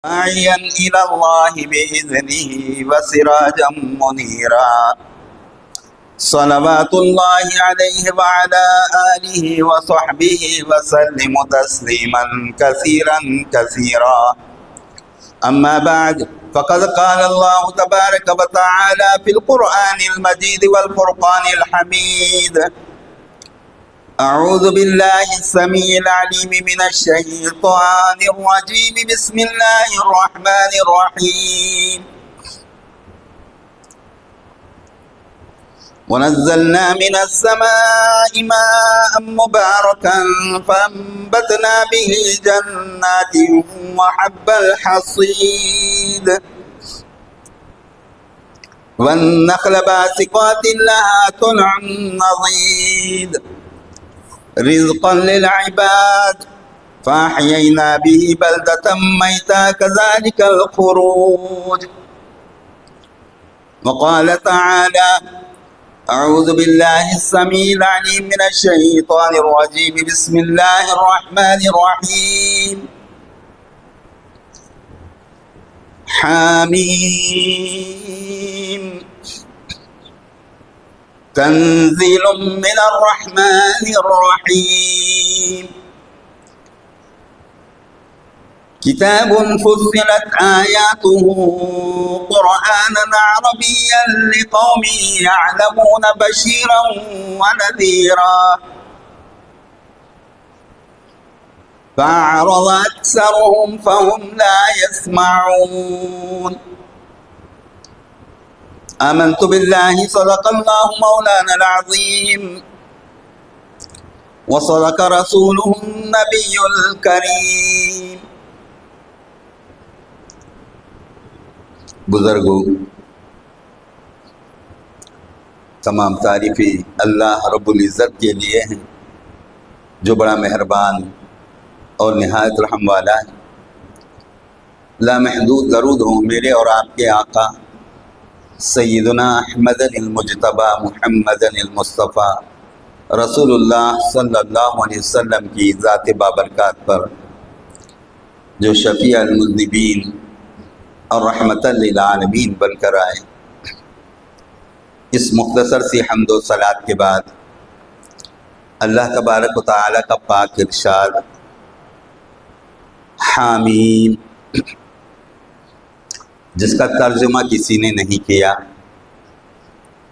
داعيا إلى الله بإذنه وسراجا منيرا صلوات الله عليه وعلى آله وصحبه وسلم تسليما كثيرا كثيرا. أما بعد فقد قال الله تبارك وتعالى في القرآن المجيد والفرقان الحميد: أعوذ بالله السميع العليم من الشيطان الرجيم. بسم الله الرحمن الرحيم. ونزلنا من السماء ماء مباركا فأنبتنا به جنات وحب الحصيد والنخل باسقات لها طلع نضيد رزقا للعباد فأحيينا به بلدة ميتا كذلك الخروج. وقال تعالى: أعوذ بالله السميع العليم من الشيطان الرجيم. بسم الله الرحمن الرحيم. حميم تنزيل من الرحمن الرحيم. كتاب فصلت آياته قرآنا عربيا لقوم يعلمون بشيرا ونذيرا فأعرض أكثرهم فهم لا يسمعون. آمنت بالله صدق الله مولانا العظيم وصدق رسوله النبي الكريم. بزرگوں، تمام تعریفیں اللہ رب العزت کے لیے ہیں جو بڑا مہربان اور نہایت رحم والا ہے۔ لامحدود درود ہوں میرے اور آپ کے آقا سیدنا احمد المجتبی محمد المصطفیٰ رسول اللہ صلی اللہ علیہ وسلم کی ذات بابرکات پر، جو شفیع المذنبین اور رحمت للعالمین بن کر آئے۔ اس مختصر سی حمد و صلات کے بعد اللہ تبارک و تعالی کا پاک ارشاد حامیم، جس کا ترجمہ کسی نے نہیں کیا،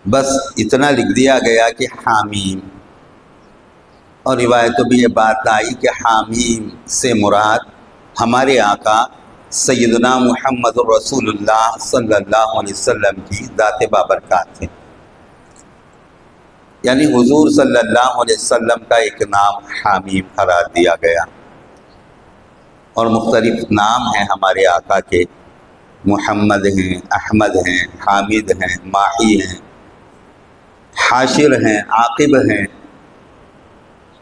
بس اتنا لکھ دیا گیا کہ حامیم، اور روایتوں بھی یہ بات آئی کہ حامیم سے مراد ہمارے آقا سیدنا محمد رسول اللہ صلی اللہ علیہ وسلم کی ذات بابرکات ہے، یعنی حضور صلی اللہ علیہ وسلم کا ایک نام حامیم قرار دیا گیا، اور مختلف نام ہیں ہمارے آقا کے، محمد ہیں، احمد ہیں، حامد ہیں، ماہی ہیں، حاشر ہیں، عاقب ہیں،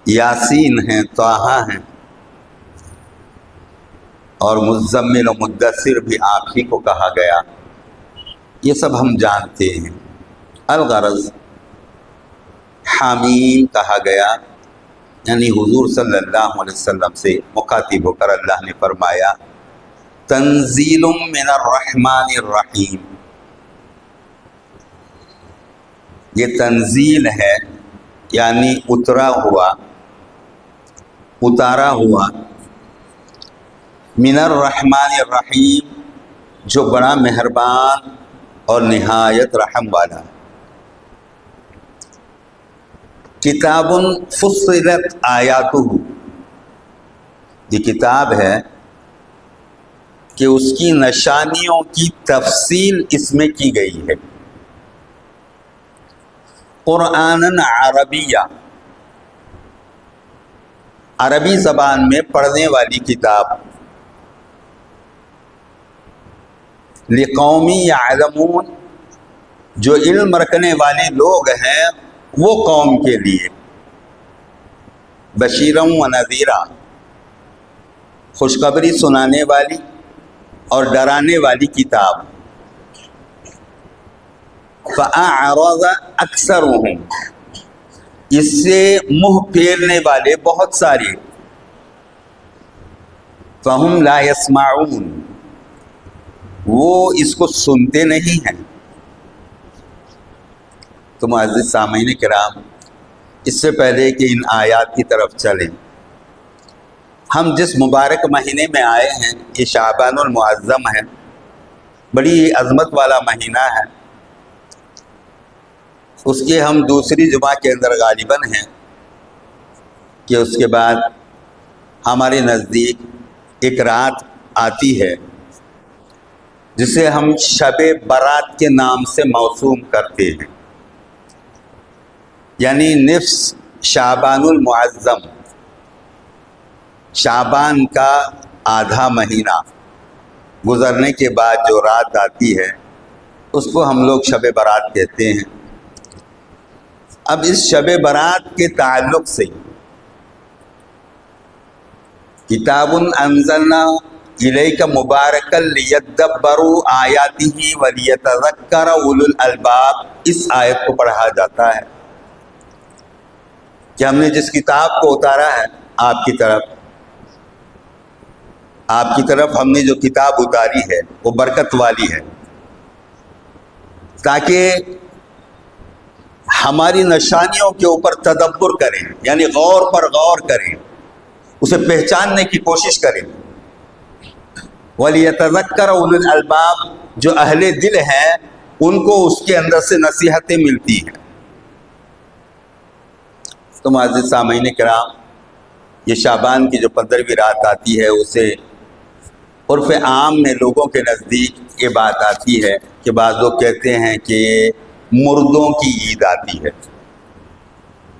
یاسین ہیں، طٰہٰ ہیں، اور مزمل و مدثر بھی آپ ہی کو کہا گیا۔ یہ سب ہم جانتے ہیں۔ الغرض حامیم کہا گیا یعنی حضور صلی اللہ علیہ وسلم سے مخاطب ہو کر اللہ نے فرمایا: تنزیل من الرحمن الرحیم۔ یہ تنزیل ہے یعنی اتارا ہوا من الرحمن الرحیم، جو بڑا مہربان اور نہایت رحم والا۔ کتاب فصلت آیاتہ، یہ کتاب ہے کہ اس کی نشانیوں کی تفصیل اس میں کی گئی ہے۔ قرآناً عربیہ، عربی زبان میں پڑھنے والی کتاب، لقوم یعلمون، جو علم رکھنے والے لوگ ہیں وہ قوم کے لیے، بشیرا و نذیرا، خوشخبری سنانے والی اور ڈرانے والی کتاب۔ فأعرض أكثرهم، اس سے منہ پھیرنے والے بہت سارے، فہم لا يسمعون، وہ اس کو سنتے نہیں ہیں۔ تو معزز سامعین کرام، اس سے پہلے کہ ان آیات کی طرف چلیں، ہم جس مبارک مہینے میں آئے ہیں یہ شعبان المعظم ہے، بڑی عظمت والا مہینہ ہے۔ اس کے ہم دوسری جمعہ کے اندر غالباً ہیں کہ اس کے بعد ہمارے نزدیک ایک رات آتی ہے جسے ہم شب برات کے نام سے موسوم کرتے ہیں، یعنی نصف شعبان المعظم، شعبان کا آدھا مہینہ گزرنے کے بعد جو رات آتی ہے اس کو ہم لوگ شب برات کہتے ہیں۔ اب اس شب برات کے تعلق سے کتاب انزلنا الیک مبارکا لیدبروا آیاتہ ولیتذکر اولو الالباب، اس آیت کو پڑھا جاتا ہے کہ ہم نے جس کتاب کو اتارا ہے آپ کی طرف ہم نے جو کتاب اتاری ہے وہ برکت والی ہے، تاکہ ہماری نشانیوں کے اوپر تدبر کریں، یعنی غور پر غور کریں، اسے پہچاننے کی کوشش کریں۔ وَلِيَتَذَكَّرَ أُولُو الْأَلْبَابِ، جو اہل دل ہیں ان کو اس کے اندر سے نصیحتیں ملتی ہیں۔ تو معزز سامعین کرام، یہ شعبان کی جو 15ویں رات آتی ہے اسے عرف عام میں لوگوں کے نزدیک یہ بات آتی ہے کہ بعض لوگ کہتے ہیں کہ مردوں کی عید آتی ہے،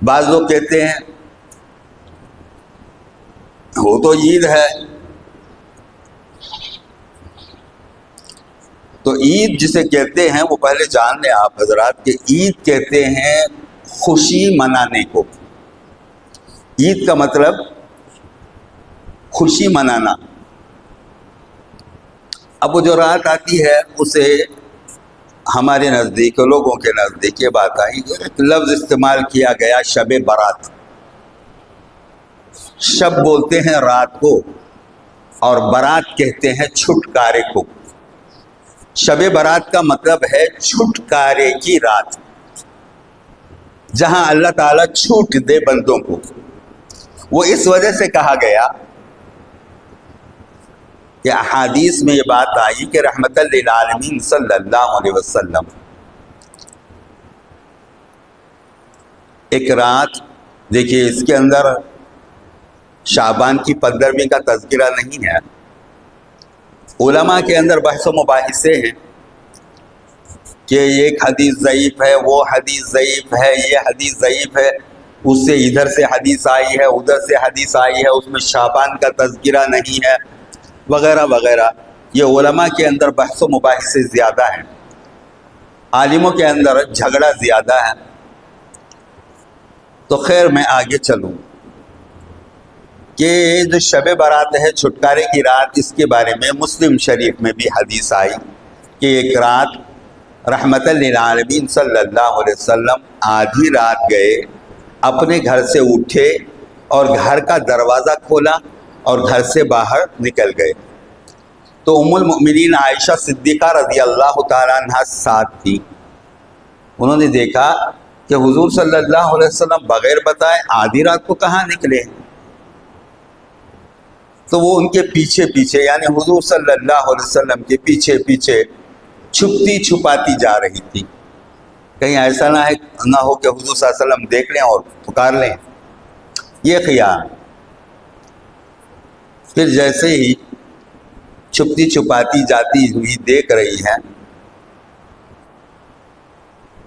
بعض لوگ کہتے ہیں وہ تو عید ہے۔ تو عید جسے کہتے ہیں وہ پہلے جان لیں آپ حضرات کہ عید کہتے ہیں خوشی منانے کو۔ عید کا مطلب خوشی منانا۔ اب وہ جو رات آتی ہے اسے ہمارے نزدیک، لوگوں کے نزدیک یہ بات آئی کہ ایک لفظ استعمال کیا گیا شب برات۔ شب بولتے ہیں رات کو اور برات کہتے ہیں چھٹکارے کو۔ شب برات کا مطلب ہے چھٹکارے کی رات، جہاں اللہ تعالیٰ چھوٹ دے بندوں کو۔ وہ اس وجہ سے کہا گیا کہ احادیث میں یہ بات آئی کہ رحمت للعالمین صلی اللہ علیہ وسلم ایک رات، دیکھیے اس کے اندر شعبان کی 15ویں کا تذکرہ نہیں ہے، علماء کے اندر بحث و مباحثے ہیں کہ ایک حدیث ضعیف ہے، وہ حدیث ضعیف ہے، یہ حدیث ضعیف ہے، اس سے ادھر سے حدیث آئی ہے، ادھر سے حدیث آئی ہے، اس میں شعبان کا تذکرہ نہیں ہے، وغیرہ وغیرہ۔ یہ علماء کے اندر بحث و مباحثے زیادہ ہیں، عالموں کے اندر جھگڑا زیادہ ہے۔ تو خیر میں آگے چلوں کہ جو شب برات ہے چھٹکارے کی رات، اس کے بارے میں مسلم شریف میں بھی حدیث آئی کہ ایک رات رحمت للعالمین صلی اللہ علیہ وسلم آدھی رات گئے، اپنے گھر سے اٹھے اور گھر کا دروازہ کھولا اور گھر سے باہر نکل گئے۔ تو ام المؤمنین عائشہ صدیقہ رضی اللہ تعالیٰ عنہ ساتھ تھی، انہوں نے دیکھا کہ حضور صلی اللہ علیہ وسلم بغیر بتائے آدھی رات کو کہاں نکلے۔ تو وہ ان کے پیچھے پیچھے، یعنی حضور صلی اللہ علیہ وسلم کے پیچھے پیچھے چھپتی چھپاتی جا رہی تھی، کہیں ایسا نہ ہو کہ حضور صلی اللہ علیہ وسلم دیکھ لیں اور پکار لیں، یہ خیال۔ پھر جیسے ہی چھپتی چھپاتی جاتی ہوئی دیکھ رہی ہے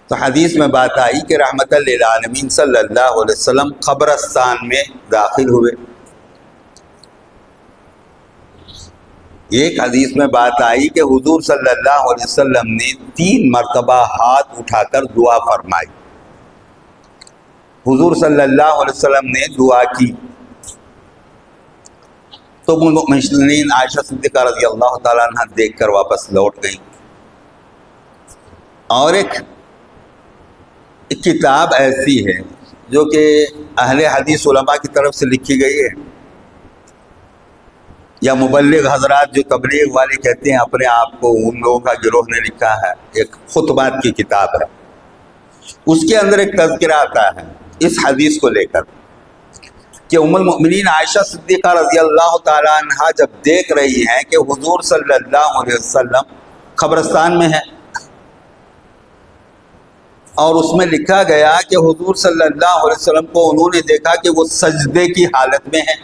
تو حدیث میں بات آئی کہ رحمت للعالمین صلی اللہ علیہ وسلم قبرستان میں داخل ہوئے۔ ایک حدیث میں بات آئی کہ حضور صلی اللہ علیہ وسلم نے 3 مرتبہ ہاتھ اٹھا کر دعا فرمائی۔ حضور صلی اللہ علیہ وسلم نے دعا کی تو ام المؤمنین عائشہ صدیقہ رضی اللہ تعالیٰ عنہ دیکھ کر واپس لوٹ گئیں۔ اور ایک کتاب ایسی ہے جو کہ اہل حدیث علماء کی طرف سے لکھی گئی ہے، یا مبلغ حضرات جو تبلیغ والے کہتے ہیں اپنے آپ کو، ان لوگوں کا گروہ نے لکھا ہے ایک خطبات کی کتاب ہے، اس کے اندر ایک تذکرہ آتا ہے اس حدیث کو لے کر کہ ام المؤمنین عائشہ صدیقہ رضی اللہ تعالی عنہا جب دیکھ رہی ہیں کہ حضور صلی اللہ علیہ وسلم قبرستان میں ہیں، اور اس میں لکھا گیا کہ حضور صلی اللہ علیہ وسلم کو انہوں نے دیکھا کہ وہ سجدے کی حالت میں ہیں،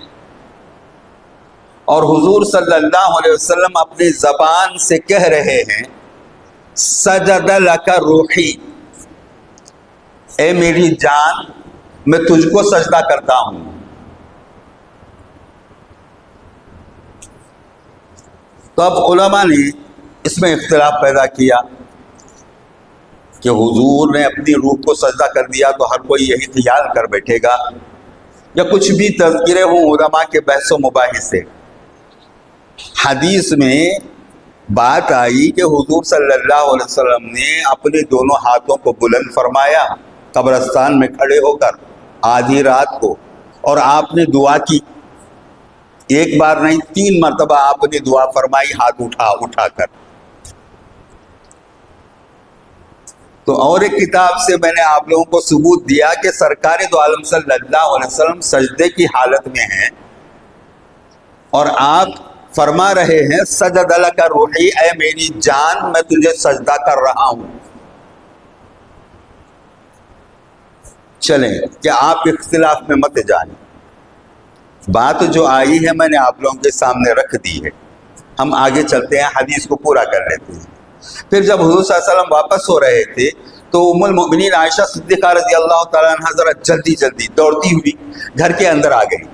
اور حضور صلی اللہ علیہ وسلم اپنی زبان سے کہہ رہے ہیں سجد لک روحی، اے میری جان میں تجھ کو سجدہ کرتا ہوں۔ تو اب علماء نے اس میں اختلاف پیدا کیا کہ حضور نے اپنی روح کو سجدہ کر دیا تو ہر کوئی یہی خیال کر بیٹھے گا، یا کچھ بھی تذکرے ہوں علماء کے بحث و مباحث سے۔ حدیث میں بات آئی کہ حضور صلی اللہ علیہ وسلم نے اپنے دونوں ہاتھوں کو بلند فرمایا قبرستان میں کھڑے ہو کر آدھی رات کو، اور آپ نے دعا کی، ایک بار نہیں 3 مرتبہ آپ نے دعا فرمائی ہاتھ اٹھا کر۔ تو اور ایک کتاب سے میں نے آپ لوگوں کو ثبوت دیا کہ سرکار دو عالم صلی اللہ علیہ وسلم سجدے کی حالت میں ہیں، اور آپ فرما رہے ہیں سجد لک روحی، اے میری جان میں تجھے سجدہ کر رہا ہوں۔ چلیں کہ آپ اختلاف میں مت جائیں، بات جو آئی ہے میں نے آپ لوگوں کے سامنے رکھ دی ہے، ہم آگے چلتے ہیں، حدیث کو پورا کر لیتے ہیں۔ پھر جب حضور صلی اللہ علیہ وسلم واپس ہو رہے تھے تو ام المؤمنین عائشہ صدیقہ رضی اللہ تعالیٰ عنہ ذرا جلدی دوڑتی ہوئی گھر کے اندر آ گئی،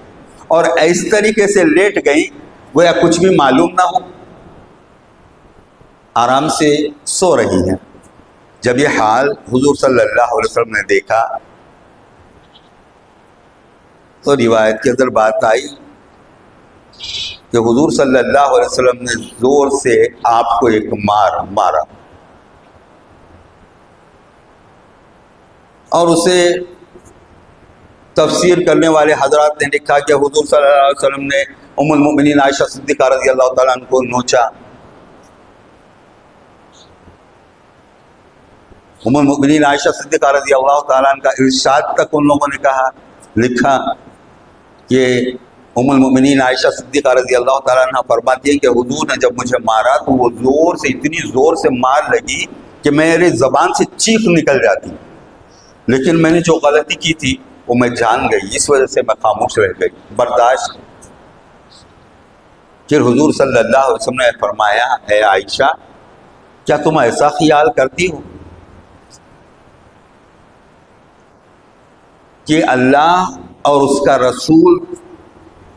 اور اس طریقے سے لیٹ گئی گویا کچھ بھی معلوم نہ ہو، آرام سے سو رہی ہیں۔ جب یہ حال حضور صلی اللہ علیہ وسلم نے دیکھا تو روایت کے اندر بات آئی کہ حضور صلی اللہ علیہ وسلم نے زور سے آپ کو ایک مارا، اور اسے تفسیر کرنے والے حضرات نے لکھا کہ حضور صلی اللہ علیہ وسلم نے ام المؤمنین عائشہ صدیقہ رضی اللہ تعالیٰ عنہ کو نوچا۔ ام المؤمنین عائشہ صدیقہ رضی اللہ تعالیٰ عنہ کا ارشاد تک ان لوگوں نے لکھا کہ ام المؤمنین عائشہ صدیقہ رضی اللہ تعالیٰ عنہ فرماتی ہے کہ حضور نے جب مجھے مارا تو وہ زور سے، اتنی زور سے مار لگی کہ میرے زبان سے چیخ نکل جاتی، لیکن میں نے جو غلطی کی تھی وہ میں جان گئی، اس وجہ سے میں خاموش رہ گئی، برداشت۔ پھر حضور صلی اللہ علیہ وسلم نے فرمایا اے عائشہ کیا تم ایسا خیال کرتی ہو کہ اللہ اور اس کا رسول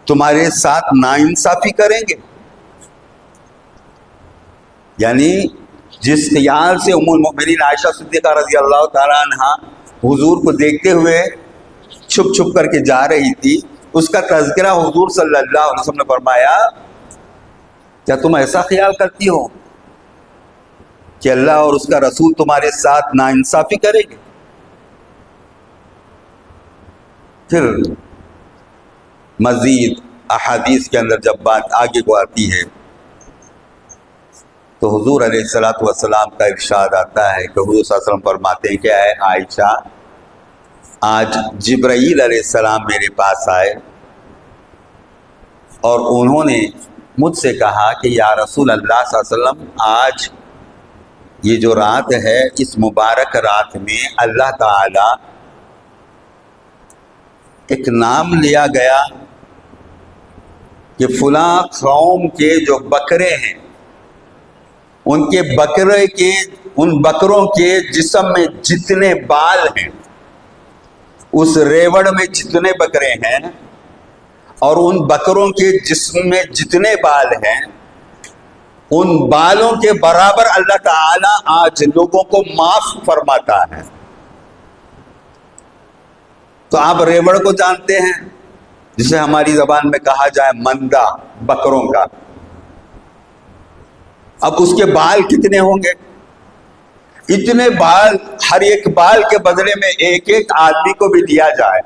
تمہارے ساتھ ناانصافی کریں گے؟ یعنی جس خیال سے ام المؤمنین عائشہ صدیقہ رضی اللہ تعالیٰ عنہ حضور کو دیکھتے ہوئے چھپ چھپ کر کے جا رہی تھی، اس کا تذکرہ حضور صلی اللہ علیہ وسلم نے فرمایا کیا تم ایسا خیال کرتی ہو کہ اللہ اور اس کا رسول تمہارے ساتھ ناانصافی کرے گے؟ پھر مزید احادیث کے اندر جب بات آگے کو آتی ہے تو حضور علیہ الصلوۃ والسلام کا ارشاد آتا ہے کہ حضور صلی اللہ علیہ وسلم فرماتے ہیں کہ اے عائشہ آج جبرائیل علیہ السلام میرے پاس آئے اور انہوں نے مجھ سے کہا کہ یا رسول اللہ صلی اللہ علیہ وسلم آج یہ جو رات ہے اس مبارک رات میں اللہ تعالی ایک نام لیا گیا کہ فلاں قوم کے جو بکرے ہیں ان کے ان بکروں کے جسم میں جتنے بال ہیں، اس ریوڑ میں جتنے بکرے ہیں اور ان بکروں کے جسم میں جتنے بال ہیں، ان بالوں کے برابر اللہ تعالی آج لوگوں کو معاف فرماتا ہے۔ تو آپ ریوڑ کو جانتے ہیں جسے ہماری زبان میں کہا جائے مندہ بکروں کا، اب اس کے بال کتنے ہوں گے؟ اتنے بال، ہر ایک بال کے بدلے میں ایک ایک آدمی کو بھی دیا جائے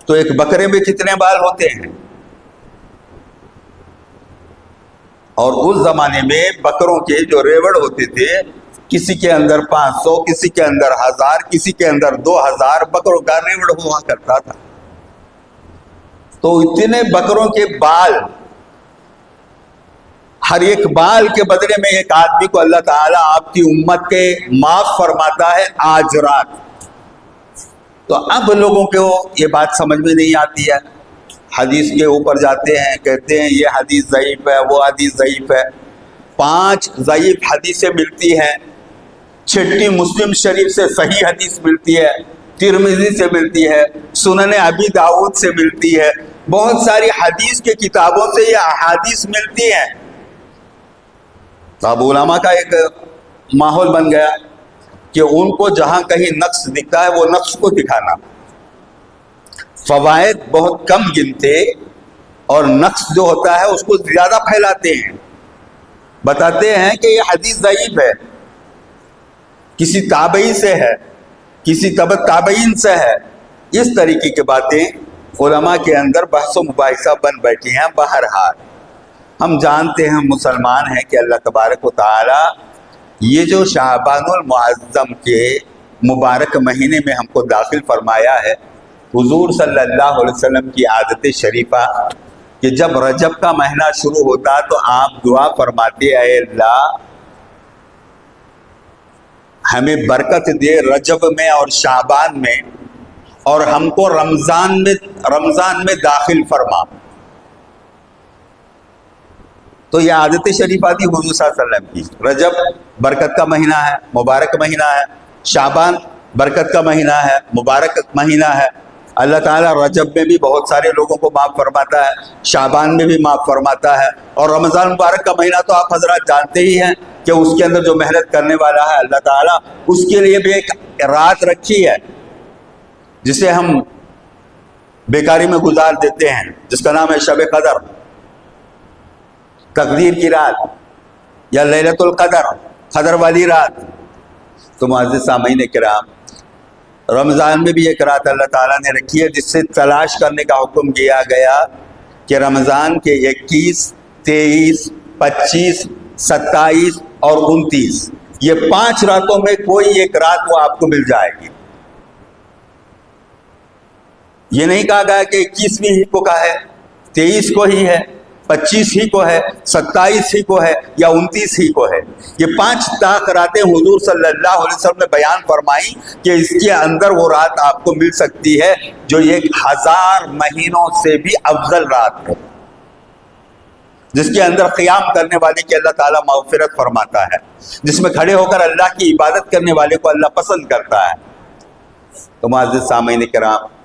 تو ایک بکرے میں کتنے بال ہوتے ہیں؟ اور اس زمانے میں بکروں کے جو ریوڑ ہوتے تھے، کسی کے اندر 500، کسی کے اندر 1000، کسی کے اندر 2000 بکروں کا ریوڑ ہوا کرتا تھا۔ تو اتنے بکروں کے بال، ہر ایک بال کے بدلے میں ایک آدمی کو اللہ تعالیٰ آپ کی امت کے معاف فرماتا ہے آج رات۔ تو اب لوگوں کو یہ بات سمجھ میں نہیں آتی ہے، حدیث کے اوپر جاتے ہیں، کہتے ہیں یہ حدیث ضعیف ہے، وہ حدیث ضعیف ہے۔ 5 ضعیف حدیثیں ملتی ہیں، 6 مسلم شریف سے صحیح حدیث ملتی ہے، ترمذی سے ملتی ہے، سنن ابی داؤد سے ملتی ہے، بہت ساری حدیث کے کتابوں سے یہ احادیث ملتی ہیں۔ تو اب علماء کا ایک ماحول بن گیا کہ ان کو جہاں کہیں نقص دکھتا ہے وہ نقص کو دکھانا، فوائد بہت کم گنتے اور نقص جو ہوتا ہے اس کو زیادہ پھیلاتے ہیں، بتاتے ہیں کہ یہ حدیث ضعیف ہے، کسی تابعی سے ہے، کسی تابعین سے ہے۔ اس طریقے کی باتیں علماء کے اندر بحث و مباحثہ بن بیٹھی ہیں۔ بہرحال ہم جانتے ہیں، مسلمان ہیں، کہ اللہ تبارک و تعالی یہ جو شعبان المعظم کے مبارک مہینے میں ہم کو داخل فرمایا ہے، حضور صلی اللہ علیہ وسلم کی عادت شریفہ کہ جب رجب کا مہینہ شروع ہوتا تو آپ دعا فرماتے، اے اللہ ہمیں برکت دے رجب میں اور شعبان میں، اور ہم کو رمضان میں داخل فرما۔ تو یہ عادت شریفہ تھی حضور صلی اللہ علیہ وسلم کی۔ رجب برکت کا مہینہ ہے، مبارک مہینہ ہے، شعبان برکت کا مہینہ ہے، مبارک مہینہ ہے۔ اللہ تعالیٰ رجب میں بھی بہت سارے لوگوں کو معاف فرماتا ہے، شعبان میں بھی معاف فرماتا ہے، اور رمضان مبارک کا مہینہ تو آپ حضرات جانتے ہی ہیں کہ اس کے اندر جو محنت کرنے والا ہے اللہ تعالیٰ اس کے لیے بھی ایک رات رکھی ہے جسے ہم بیکاری میں گزار دیتے ہیں، جس کا نام ہے شب قدر، تقدیر کی رات یا لیلۃ القدر، قدر والی رات۔ تو معزز سامعین کرام، رمضان میں بھی ایک رات اللہ تعالیٰ نے رکھی ہے جس سے تلاش کرنے کا حکم کیا گیا کہ رمضان کے 21، 23، 25، 27 اور 29 یہ 5 راتوں میں کوئی ایک رات وہ آپ کو مل جائے گی۔ یہ نہیں کہا گیا کہ 21ویں ہی کو کا ہے، 23 کو ہی ہے، 25 ہی کو ہے، 27 ہی کو ہے یا 29 ہی کو ہے۔ یہ 5 راتیں حضور صلی اللہ علیہ وسلم نے بیان فرمائی کہ اس کے اندر وہ رات آپ کو مل سکتی ہے جو 1000 مہینوں سے بھی افضل رات ہے، جس کے اندر قیام کرنے والے کی اللہ تعالیٰ مغفرت فرماتا ہے، جس میں کھڑے ہو کر اللہ کی عبادت کرنے والے کو اللہ پسند کرتا ہے۔ تو معزز سامعین کرام،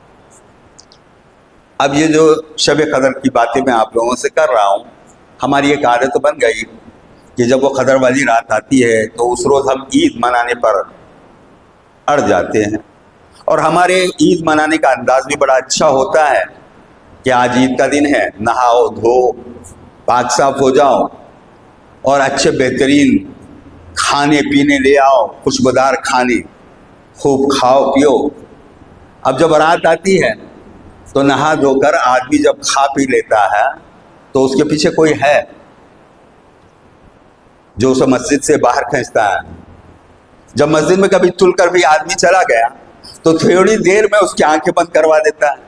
اب یہ جو شب قدر کی باتیں میں آپ لوگوں سے کر رہا ہوں، ہماری ایک عادت بن گئی کہ جب وہ قدر والی رات آتی ہے تو اس روز ہم عید منانے پر اڑ جاتے ہیں، اور ہمارے عید منانے کا انداز بھی بڑا اچھا ہوتا ہے کہ آج عید کا دن ہے، نہاؤ دھو پاک صاف ہو جاؤ اور اچھے بہترین کھانے پینے لے آؤ، خوشبودار کھانے، خوب کھاؤ پیو۔ اب جب رات آتی ہے تو نہا دھو کر آدمی جب کھا پی لیتا ہے تو اس کے پیچھے کوئی ہے جو اسے مسجد سے باہر کھینچتا ہے۔ جب مسجد میں کبھی تل کر بھی آدمی چلا گیا تو تھوڑی دیر میں اس کی آنکھیں بند کروا دیتا ہے،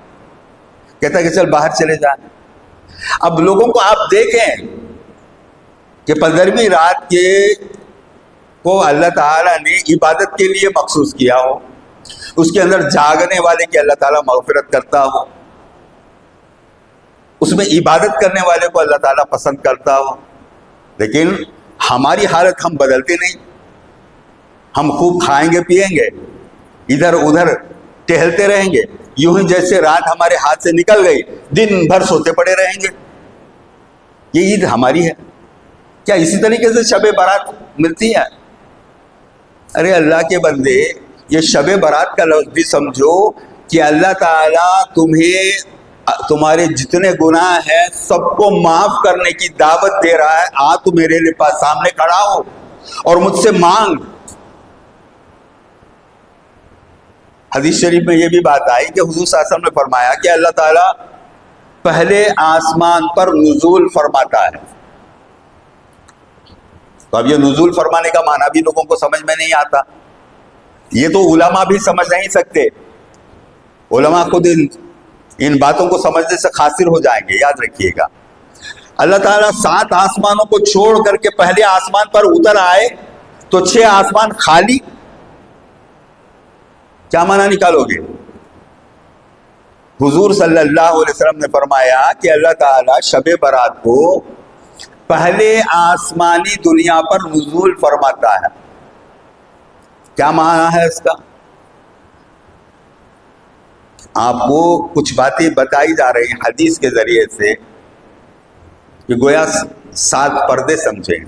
کہتا ہے کہ چل باہر چلے جا۔ اب لوگوں کو آپ دیکھیں کہ 15ویں رات کے کو اللہ تعالیٰ نے عبادت کے لیے مخصوص کیا ہو، اس کے اندر جاگنے والے کی اللہ تعالیٰ مغفرت کرتا ہو، اس میں عبادت کرنے والے کو اللہ تعالیٰ پسند کرتا ہو، لیکن ہماری حالت ہم بدلتے نہیں۔ ہم خوب کھائیں گے پیئیں گے، ادھر ادھر ٹہلتے رہیں گے، یوں ہی جیسے رات ہمارے ہاتھ سے نکل گئی دن بھر سوتے پڑے رہیں گے۔ یہ عید ہماری ہے کیا اسی طریقے سے شب برات ملتی ہے؟ ارے اللہ کے بندے، یہ شب برات کا لفظ بھی سمجھو کہ اللہ تعالیٰ تمہیں تمہارے جتنے گناہ ہیں سب کو معاف کرنے کی دعوت دے رہا ہے۔ آ تو میرے لیے سامنے کھڑا ہو اور مجھ سے مانگ۔ حدیث شریف میں یہ بھی بات آئی کہ حضور صلی اللہ علیہ وسلم نے فرمایا کہ اللہ تعالیٰ پہلے آسمان پر نزول فرماتا ہے، تو اب یہ نزول فرمانے کا معنی بھی لوگوں کو سمجھ میں نہیں آتا. یہ تو علماء بھی سمجھ نہیں سکتے. علماء خود ان باتوں کو سمجھنے سے قاصر ہو جائیں گے، یاد رکھیے گا. اللہ تعالیٰ 7 آسمانوں کو چھوڑ کر کے پہلے آسمان پر اتر آئے تو 6 آسمان خالی. کیا معنی نکالو گے؟ حضور صلی اللہ علیہ وسلم نے فرمایا کہ اللہ تعالیٰ شب برات کو پہلے آسمانی دنیا پر نزول فرماتا ہے. کیا معنی ہے اس کا؟ آپ کو کچھ باتیں بتائی جا رہی ہیں حدیث کے ذریعے سے کہ گویا 7 پردے سمجھیں.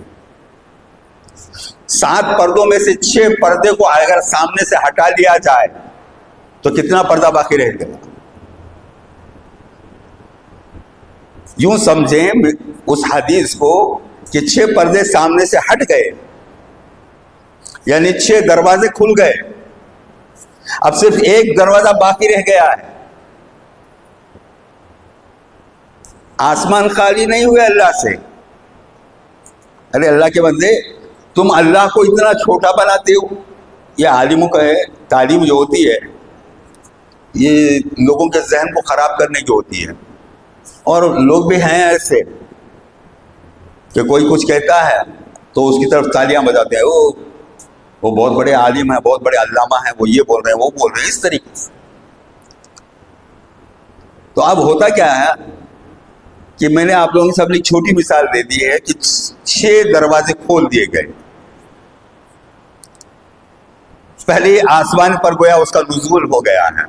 7 پردوں میں سے 6 پردے کو اگر سامنے سے ہٹا لیا جائے تو کتنا پردہ باقی رہ گیا؟ یوں سمجھیں اس حدیث کو کہ 6 پردے سامنے سے ہٹ گئے، یعنی 6 دروازے کھل گئے. اب صرف ایک دروازہ باقی رہ گیا ہے. آسمان خالی نہیں ہوئے اللہ سے. ارے اللہ کے بندے، تم اللہ کو اتنا چھوٹا بناتے ہو. یہ عالموں کا ہے، تعلیم جو ہوتی ہے یہ لوگوں کے ذہن کو خراب کرنے کی ہوتی ہے. اور لوگ بھی ہیں ایسے کہ کوئی کچھ کہتا ہے تو اس کی طرف تالیاں بجاتے ہیں، وہ بہت بڑے عالم ہیں، بہت بڑے علامہ ہیں، وہ یہ بول رہے ہیں، وہ بول رہے ہیں، اس طریقے سے. تو اب ہوتا کیا ہے کہ میں نے آپ لوگوں کی سب ایک چھوٹی مثال دے دی ہے کہ 6 دروازے کھول دیے گئے. پہلے آسمان پر گویا اس کا نزول ہو گیا ہے.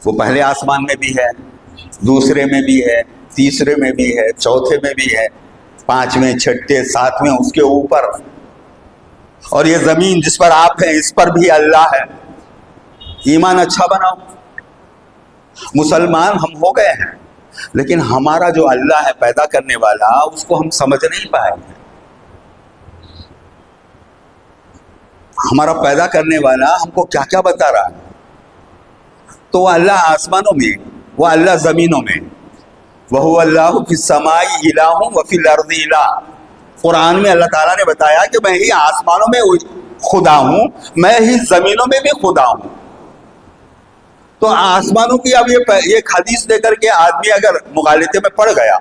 وہ پہلے آسمان میں بھی ہے، دوسرے میں بھی ہے، تیسرے میں بھی ہے، چوتھے میں بھی ہے، 5ویں، 6ٹے، 7ویں اس کے اوپر. اور یہ زمین جس پر آپ ہیں اس پر بھی اللہ ہے. ایمان اچھا بناؤ. مسلمان ہم ہو گئے ہیں لیکن ہمارا جو اللہ ہے پیدا کرنے والا، اس کو ہم سمجھ نہیں پائے ہیں. ہمارا پیدا کرنے والا ہم کو کیا کیا بتا رہا ہے. تو وہ اللہ آسمانوں میں، وہ اللہ زمینوں میں. وَهُوَ اللَّهُ فِي السَّمَاءِ إِلَٰهٌ وَفِي الْأَرْضِ إِلَٰهٌ. قرآن میں اللہ تعالیٰ نے بتایا کہ میں ہی آسمانوں میں خدا ہوں، میں ہی زمینوں میں بھی خدا ہوں. تو آسمانوں کی اب یہ حدیث دے کر کے آدمی اگر مغالطے میں پڑ گیا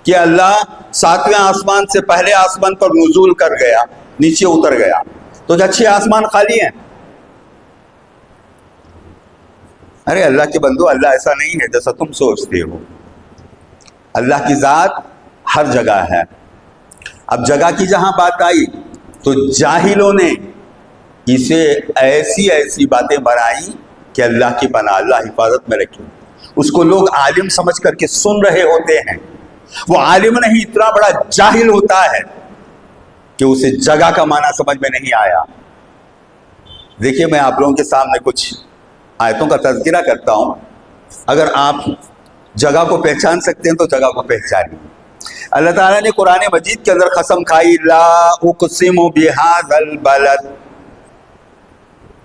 کہ اللہ 7ویں آسمان سے پہلے آسمان پر نزول کر گیا، نیچے اتر گیا، تو کیا 6 آسمان خالی ہیں؟ ارے اللہ کے بندو، اللہ ایسا نہیں ہے جیسا تم سوچتے ہو. اللہ کی ذات ہر جگہ ہے. اب جگہ کی جہاں بات آئی تو جاہلوں نے اسے ایسی ایسی باتیں بنائی کہ اللہ کی پناہ، اللہ حفاظت میں رکھے. اس کو لوگ عالم سمجھ کر کے سن رہے ہوتے ہیں. وہ عالم نہیں، اتنا بڑا جاہل ہوتا ہے کہ اسے جگہ کا معنی سمجھ میں نہیں آیا. دیکھیے میں آپ لوگوں کے سامنے کچھ آیتوں کا تذکرہ کرتا ہوں. اگر آپ جگہ کو پہچان سکتے ہیں تو جگہ کو پہچانیں. اللہ تعالیٰ نے قرآن مجید کے اندر قسم کھائی، لا اقسم بہذا البلد.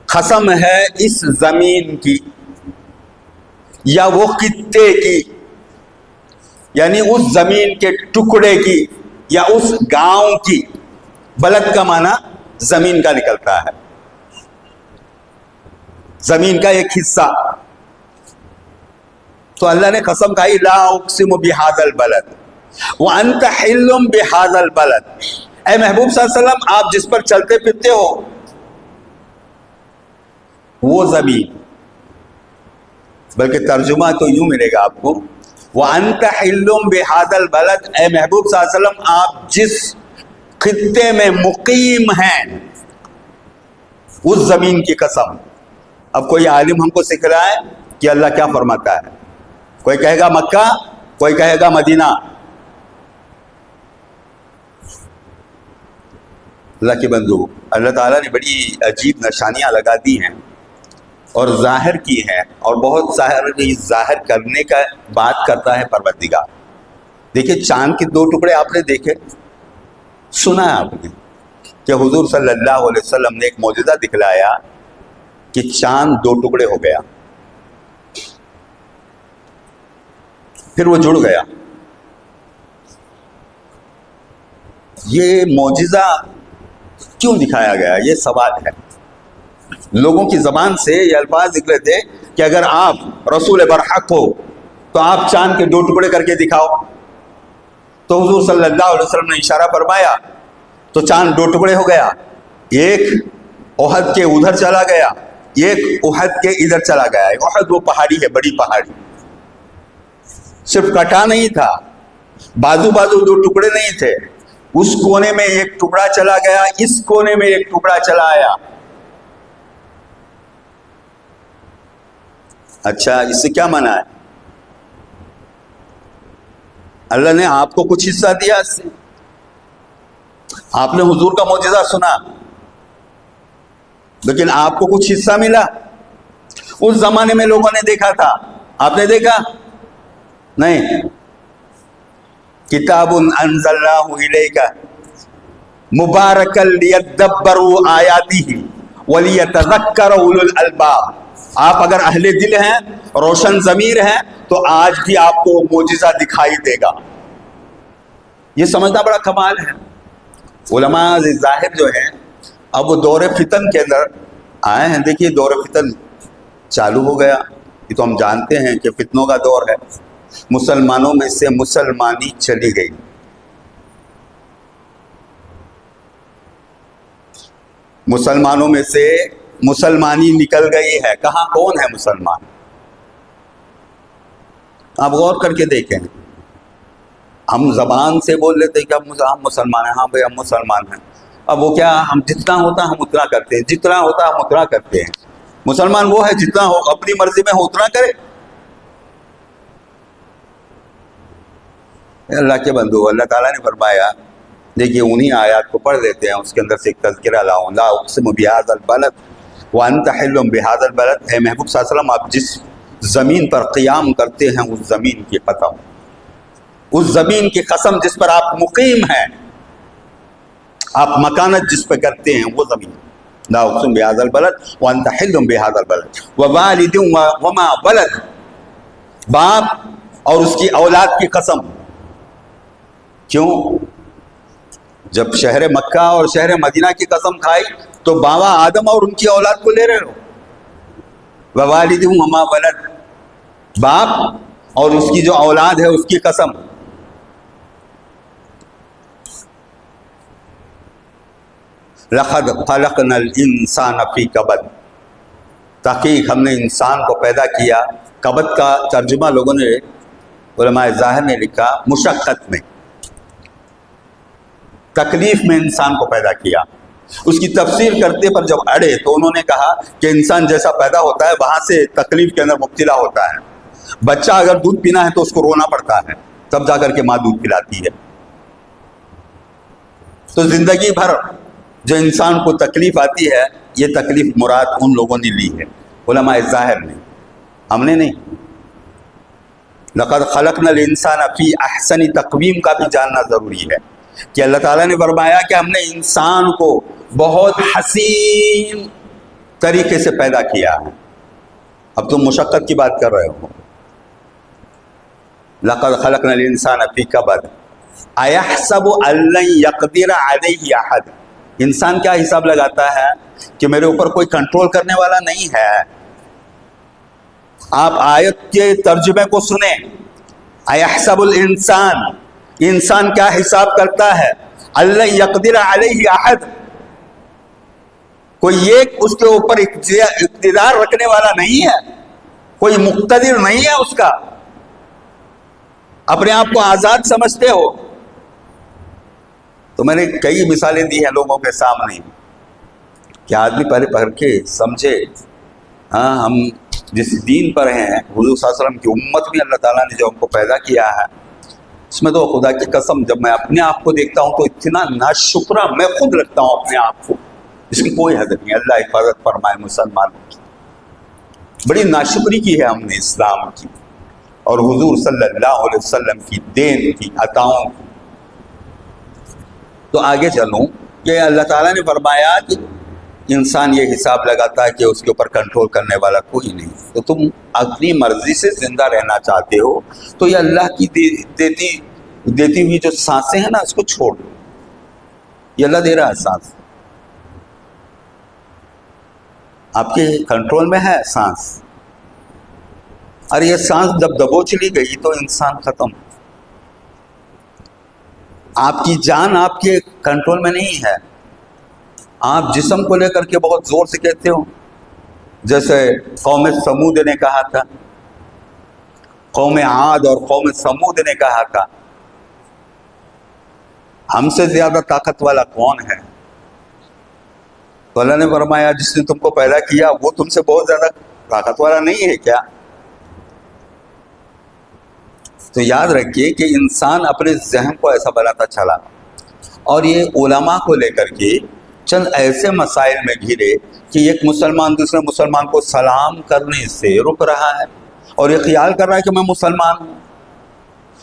قسم ہے اس زمین کی یا وہ خطے کی، یعنی اس زمین کے ٹکڑے کی یا اس گاؤں کی. بلد کا معنی زمین کا نکلتا ہے، زمین کا ایک حصہ. تو اللہ نے قسم کھائی، لا اقسم بہذا البلد وانت حل بہذا البلد. اے محبوب صلی اللہ علیہ وسلم، آپ جس پر چلتے پھرتے ہو وہ زمین، بلکہ ترجمہ تو یوں ملے گا آپ کو، وانت حل بہذا البلد. اے محبوب صلی اللہ علیہ وسلم، آپ جس خطے میں مقیم ہیں اس زمین کی قسم. اب کوئی عالم ہم کو سکھ رہا ہے کہ اللہ کیا فرماتا ہے. کوئی کہے گا مکہ، کوئی کہے گا مدینہ. اللہ کے بندو، اللہ تعالیٰ نے بڑی عجیب نشانیاں لگا دی ہیں اور ظاہر کی ہیں، اور بہت ظاہر کرنے کا بات کرتا ہے پروردگار. دیکھیے چاند کے 2 ٹکڑے آپ نے دیکھے، سنا ہے آپ نے کہ حضور صلی اللہ علیہ وسلم نے ایک معجزہ دکھلایا کہ چاند 2 ٹکڑے ہو گیا، پھر وہ جڑ گیا. یہ معجزہ کیوں دکھایا گیا؟ یہ سوال ہے. لوگوں کی زبان سے یہ الفاظ نکلے تھے کہ اگر آپ رسول برحق ہو تو آپ چاند کے 2 ٹکڑے کر کے دکھاؤ. تو حضور صلی اللہ علیہ وسلم نے اشارہ فرمایا تو چاند 2 ٹکڑے ہو گیا. ایک احد کے ادھر چلا گیا, ایک احد کے ادھر چلا گیا. احد وہ پہاڑی ہے, بڑی پہاڑی. صرف کٹا نہیں تھا, بازو بازو 2 ٹکڑے نہیں تھے. اس کونے میں ایک ٹکڑا چلا گیا, اس کونے میں ایک ٹکڑا چلا آیا. اچھا, اس سے کیا منع ہے؟ اللہ نے آپ کو کچھ حصہ دیا اس سے. آپ نے حضور کا معجزہ سنا لیکن آپ کو کچھ حصہ ملا. اس زمانے میں لوگوں نے دیکھا تھا, آپ نے دیکھا نہیں. کتاب انزلناہ الیک مبارک لیدبروا آیاتہ ولیتذکر اولو الالباب. آپ اگر اہل دل ہیں, روشن ضمیر ہیں, تو آج بھی آپ کو معجزہ دکھائی دے گا. یہ سمجھنا بڑا کمال ہے. علماء ظاہر جو ہیں اب وہ دور فتن کے اندر آئے ہیں. دیکھیے دور فتن چالو ہو گیا, یہ تو ہم جانتے ہیں کہ فتنوں کا دور ہے. مسلمانوں میں سے مسلمانی چلی گئی. مسلمانوں میں سے مسلمانی نکل گئی ہے. کہاں کون ہے مسلمان؟ آپ غور کر کے دیکھیں. ہم زبان سے بول لیتے کہ ہم مسلمان ہیں, ہاں بھائی ہم مسلمان ہیں. اب وہ کیا, ہم جتنا ہوتا ہم اتنا کرتے ہیں, جتنا ہوتا ہم اتنا کرتے ہیں. مسلمان وہ ہے جتنا ہو اپنی مرضی میں ہو اتنا کرے. اللہ کے بندو, اللہ تعالیٰ نے فرمایا, دیکھیے انہی آیات کو پڑھ لیتے ہیں, اس کے اندر سے ایک تذکرہ لاؤں. لا اقسم بہذا البلد وانت حل بہذا البلد. اے محبوب صلی اللہ علیہ وسلم, آپ جس زمین پر قیام کرتے ہیں اس زمین کی قسم, اس زمین کی قسم جس پر آپ مقیم ہیں, آپ مکانت جس پہ کرتے ہیں وہ زمین. لا اقسم بہذا البلد وانت حل بہذا البلد ووالد وما ولد. باپ اور اس کی اولاد کی قسم. کیوں؟ جب شہر مکہ اور شہر مدینہ کی قسم کھائی تو بابا آدم اور ان کی اولاد کو لے رہے ہو. ووالد وما ولد, باپ اور اس کی جو اولاد ہے اس کی قسم. لقد خلقنا الانسان فی کبد. تحقیق ہم نے انسان کو پیدا کیا. کبد کا ترجمہ لوگوں نے, علماء ظاہر نے لکھا مشقت میں, تکلیف میں انسان کو پیدا کیا. اس کی تفسیر کرتے پر جب اڑے تو انہوں نے کہا کہ انسان جیسا پیدا ہوتا ہے وہاں سے تکلیف کے اندر مبتلا ہوتا ہے. بچہ اگر دودھ پینا ہے تو اس کو رونا پڑتا ہے, تب جا کر کے ماں دودھ پلاتی ہے. تو زندگی بھر جو انسان کو تکلیف آتی ہے, یہ تکلیف مراد ان لوگوں نے لی ہے, علماء ظاہر نے, ہم نے نہیں. لقد خلقنا الانسان فی احسن تقویم کا بھی جاننا ضروری ہے کہ اللہ تعالیٰ نے فرمایا کہ ہم نے انسان کو بہت حسین طریقے سے پیدا کیا ہے. اب تم مشقت کی بات کر رہے ہو. لقد خلقنا الانسان فی کبد ایحسب ان لن یقدر علیہ احد. انسان کیا حساب لگاتا ہے کہ میرے اوپر کوئی کنٹرول کرنے والا نہیں ہے. آپ آیت کے ترجمے کو سنیں. ایحسب الانسان, انسان کیا حساب کرتا ہے, اللہ یقدر علیہ احد, کوئی ایک اس کے اوپر اقتدار رکھنے والا نہیں ہے, کوئی مقتدر نہیں ہے اس کا. اپنے آپ کو آزاد سمجھتے ہو. تو میں نے کئی مثالیں دی ہیں لوگوں کے سامنے کہ آدمی پہلے پڑھ کے سمجھے. ہاں, ہم جس دین پر ہیں, حضور صلی اللہ علیہ وسلم کی امت میں اللہ تعالیٰ نے جو ہم کو پیدا کیا ہے, اس میں تو خدا کی قسم جب میں اپنے آپ کو دیکھتا ہوں تو اتنا ناشکرا میں خود لگتا ہوں اپنے آپ کو, اس کی کوئی حد نہیں. اللہ حفاظت فرمائے مسلمانوں کی. بڑی ناشکری کی ہے ہم نے اسلام کی اور حضور صلی اللہ علیہ وسلم کی دین کی, عطاؤں کی. تو آگے چلوں کہ اللہ تعالیٰ نے فرمایا کہ انسان یہ حساب لگاتا ہے کہ اس کے اوپر کنٹرول کرنے والا کوئی نہیں. تو تم اپنی مرضی سے زندہ رہنا چاہتے ہو تو یہ اللہ کی دیتی ہوئی جو سانسیں ہیں نا, اس کو چھوڑ دو. یہ اللہ دے رہا ہے سانس، آپ کے کنٹرول میں ہے سانس، اور یہ سانس جب دبوچ لی گئی تو انسان ختم. آپ کی جان آپ کے کنٹرول میں نہیں ہے. آپ جسم کو لے کر کے بہت زور سے کہتے ہو، جیسے قوم سمود نے کہا تھا، قوم عاد اور قوم سمود نے کہا تھا ہم سے زیادہ طاقت والا کون ہے؟ تو اللہ نے فرمایا جس نے تم کو پیدا کیا وہ تم سے بہت زیادہ طاقت والا نہیں ہے کیا؟ تو یاد رکھیے کہ انسان اپنے ذہن کو ایسا بناتا چلا، اور یہ علماء کو لے کر کے چند ایسے مسائل میں گھرے کہ ایک مسلمان دوسرے مسلمان کو سلام کرنے سے رک رہا ہے اور یہ خیال کر رہا ہے کہ میں مسلمان ہوں.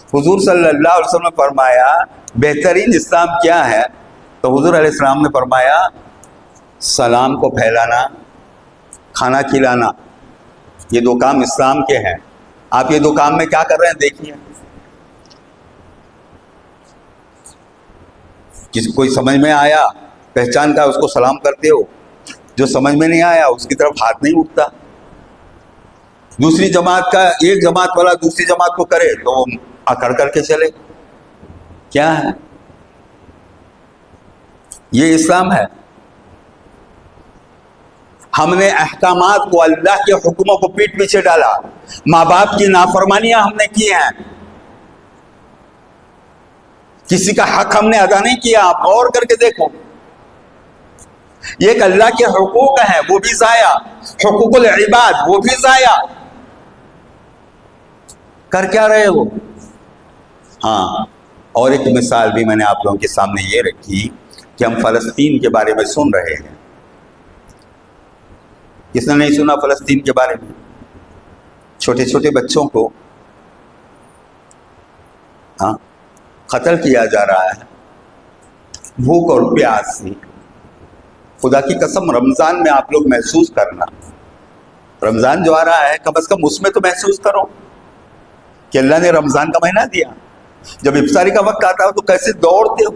حضور صلی اللہ علیہ وسلم نے فرمایا بہترین اسلام کیا ہے؟ تو حضور علیہ السلام نے فرمایا سلام کو پھیلانا، کھانا کھلانا، یہ دو کام اسلام کے ہیں. آپ یہ دو کام میں کیا کر رہے ہیں دیکھیے. کسی کوئی سمجھ میں آیا پہچان کا اس کو سلام کرتے ہو، جو سمجھ میں نہیں آیا اس کی طرف ہاتھ نہیں اٹھتا. دوسری جماعت کا ایک جماعت والا دوسری جماعت کو کرے تو وہ اکڑ کر کے چلے. کیا ہے یہ؟ اسلام ہے. ہم نے احکامات کو، اللہ کے حکموں کو پیٹ پیچھے ڈالا، ماں باپ کی نافرمانیاں ہم نے کی ہیں، کسی کا حق ہم نے ادا نہیں کیا. آپ غور کر کے دیکھو، یہ ایک اللہ کے حقوق ہیں وہ بھی ضائع، حقوق العباد وہ بھی ضائع. کر کیا رہے ہو؟ ہاں، اور ایک مثال بھی میں نے آپ لوگوں کے سامنے یہ رکھی کہ ہم فلسطین کے بارے میں سن رہے ہیں. کس نے نہیں سنا فلسطین کے بارے میں؟ چھوٹے چھوٹے بچوں کو قتل کیا جا رہا ہے بھوک اور پیاس سے. خدا کی قسم رمضان میں آپ لوگ محسوس کرنا، رمضان جو آ رہا ہے کم از کم اس میں تو محسوس کرو کہ اللہ نے رمضان کا مہینہ دیا. جب افطاری کا وقت آتا ہے تو کیسے دوڑتے ہو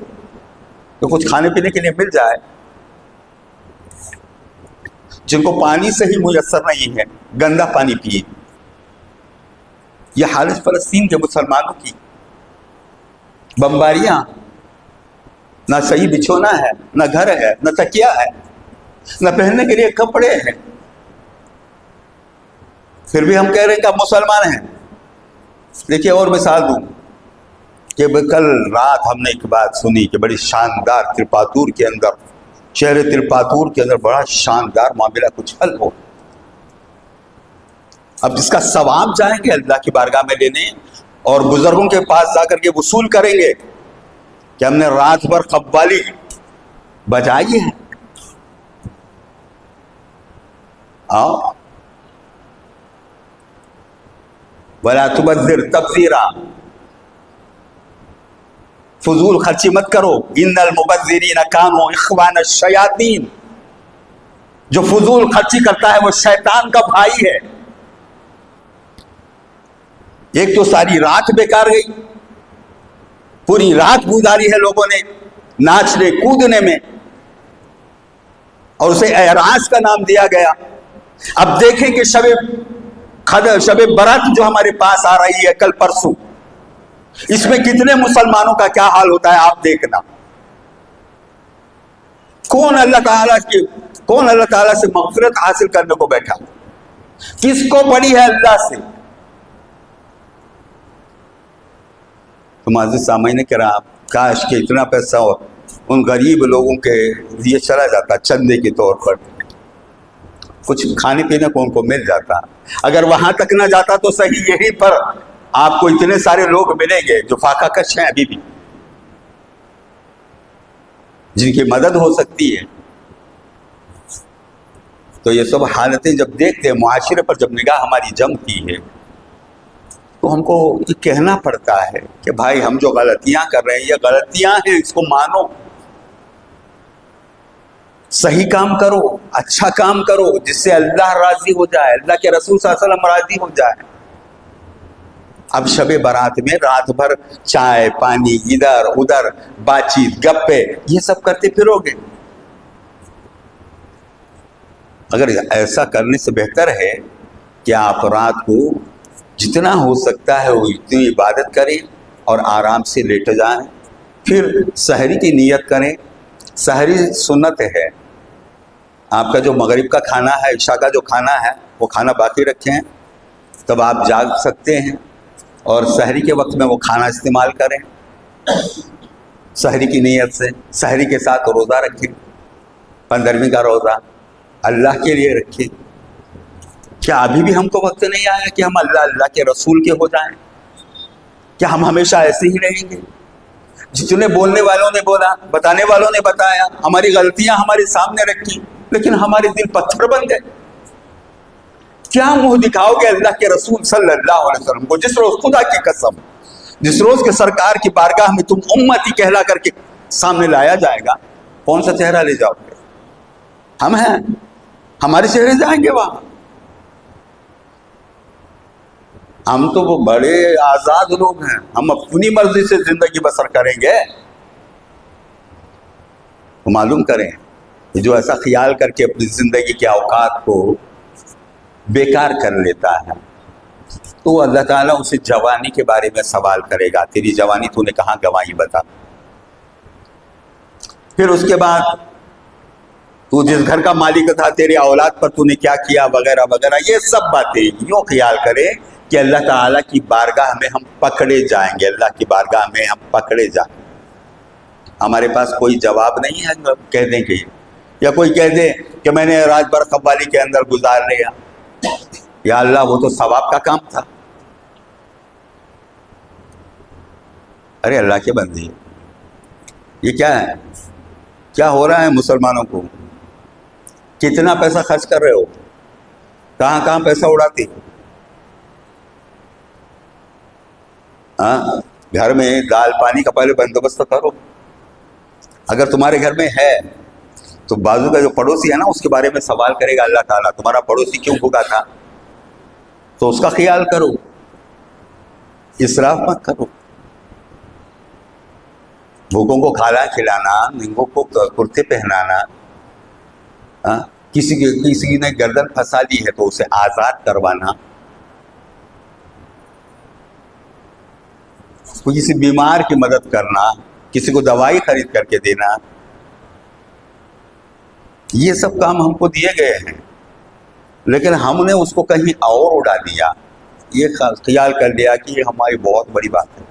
تو کچھ کھانے پینے کے لیے مل جائے. جن کو پانی صحیح میسر نہیں ہے گندا پانی پیے. یہ حالت فلسطین کے مسلمانوں کی. بمباریاں، نہ صحیح بچھونا ہے، نہ گھر ہے، نہ تکیا ہے، نہ پہننے کے لیے کپڑے ہیں، پھر بھی ہم کہہ رہے ہیں کہ آپ مسلمان ہیں. دیکھیے اور مثال دوں کہ کل رات ہم نے ایک بات سنی کہ بڑی شاندار ترپاتور کے اندر، شہر ترپاتور کے اندر بڑا شاندار معاملہ کچھ حل ہو. اب اس کا ثواب جائیں گے اللہ کی بارگاہ میں لینے اور بزرگوں کے پاس جا کر کے وصول کریں گے کہ ہم نے رات بھر قوالی بجائی ہے. وَلَا تُبَذِّرْ تَبْذِيرًا، فضول خرچی مت کرو. ان المبذرین کانوا اخوان الشیاطین، جو فضول خرچی کرتا ہے وہ شیطان کا بھائی ہے. ایک تو ساری رات بیکار گئی، پوری رات گزاری ہے لوگوں نے ناچنے کودنے میں، اور اسے اعراض کا نام دیا گیا. اب دیکھیں کہ شب برات جو ہمارے پاس آ رہی ہے کل پرسوں، اس میں کتنے مسلمانوں کا کیا حال ہوتا ہے آپ دیکھنا. کون اللہ تعالیٰ سے مغفرت حاصل کرنے کو بیٹھا؟ کس کو پڑی ہے اللہ سے؟ تو معزز سامعین کرام، کاش کہ اتنا پیسہ ان غریب لوگوں کے لیے چلا جاتا چندے کے طور پر، کچھ کھانے پینے کو ان کو مل جاتا. اگر وہاں تک نہ جاتا تو صحیح یہی پر آپ کو اتنے سارے لوگ ملیں گے جو فاقہ کش ہیں ابھی بھی، جن کی مدد ہو سکتی ہے. تو یہ سب حالتیں جب دیکھتے ہیں، معاشرے پر جب نگاہ ہماری جمتی ہے تو ہم کو یہ کہنا پڑتا ہے کہ بھائی ہم جو غلطیاں کر رہے ہیں یہ غلطیاں ہیں، اس کو مانو، صحیح کام کرو، اچھا کام کرو جس سے اللہ راضی ہو جائے، اللہ کے رسول صلی اللہ علیہ وسلم راضی ہو جائے. اب شب برات میں رات بھر چائے پانی ادھر ادھر بات چیت گپے یہ سب کرتے پھرو گے. اگر ایسا کرنے سے بہتر ہے کہ آپ رات کو جتنا ہو سکتا ہے وہ اتنی عبادت کریں اور آرام سے لیٹ جائیں. پھر سحری کی نیت کریں. سحری سنت ہے. آپ کا جو مغرب کا کھانا ہے عشاء کا جو کھانا ہے وہ کھانا باقی رکھیں, تب آپ جاگ سکتے ہیں اور سحری کے وقت میں وہ کھانا استعمال کریں سحری کی نیت سے. سحری کے ساتھ روزہ رکھیں, 15ویں کا روزہ اللہ کے لیے رکھیں. کیا ابھی بھی ہم کو وقت نہیں آیا کہ ہم اللہ کے رسول کے ہو جائیں؟ کیا ہم ہمیشہ ایسے ہی رہیں گے؟ جتنے بولنے والوں نے بولا, بتانے والوں نے بتایا, ہماری غلطیاں ہمارے سامنے رکھی, لیکن ہمارے دل پتھر بن گئے. کیا منہ دکھاؤ گے اللہ کے رسول صلی اللہ علیہ وسلم کو, جس روز خدا کی قسم جس روز کے سرکار کی بارگاہ میں تم امتی کہلا کر کے سامنے لایا جائے گا, کون سا چہرہ لے جاؤ گے؟ ہم ہیں, ہمارے چہرے جائیں گے وہاں. ہم تو وہ بڑے آزاد لوگ ہیں, ہم اپنی مرضی سے زندگی بسر کریں گے. تو معلوم کریں جو ایسا خیال کر کے اپنی زندگی کے اوقات کو بیکار کر لیتا ہے تو اللہ تعالیٰ اسے جوانی کے بارے میں سوال کرے گا, تیری جوانی تو نے کہاں گنوائی بتا. پھر اس کے بعد تو جس گھر کا مالک تھا تیری اولاد پر تو نے کیا کیا وغیرہ وغیرہ. یہ سب باتیں یوں خیال کرے کہ اللہ تعالیٰ کی بارگاہ میں ہم پکڑے جائیں گے, اللہ کی بارگاہ میں ہم پکڑے جائیں گے. ہمارے پاس کوئی جواب نہیں ہے کہہ دیں کہ, یا کوئی کہہ دے کہ میں نے رات بھر قوالی کے اندر گزار لیا, یا اللہ وہ تو ثواب کا کام تھا. ارے اللہ کے بندے, یہ کیا ہے؟ کیا ہو رہا ہے مسلمانوں کو؟ کتنا پیسہ خرچ کر رہے ہو؟ کہاں کہاں پیسہ اڑاتے ہو؟ ہاں, گھر میں دال پانی کا پہلے بندوبست کرو. اگر تمہارے گھر میں ہے تو بازو کا جو پڑوسی ہے نا اس کے بارے میں سوال کرے گا اللہ تعالیٰ, تمہارا پڑوسی کیوں بھوکا تھا, تو اس کا خیال کرو, اسراف مت کرو. بھوکوں کو کھانا کھلانا, ننگوں کو کرتے پہنانا, کسی نے گردن پھنسا لی ہے تو اسے آزاد کروانا, کسی بیمار کی مدد کرنا, کسی کو دوائی خرید کر کے دینا, یہ سب کام ہم کو دیے گئے ہیں, لیکن ہم نے اس کو کہیں اور اڑا دیا. یہ خیال کر لیا کہ یہ ہماری بہت بڑی بات ہے.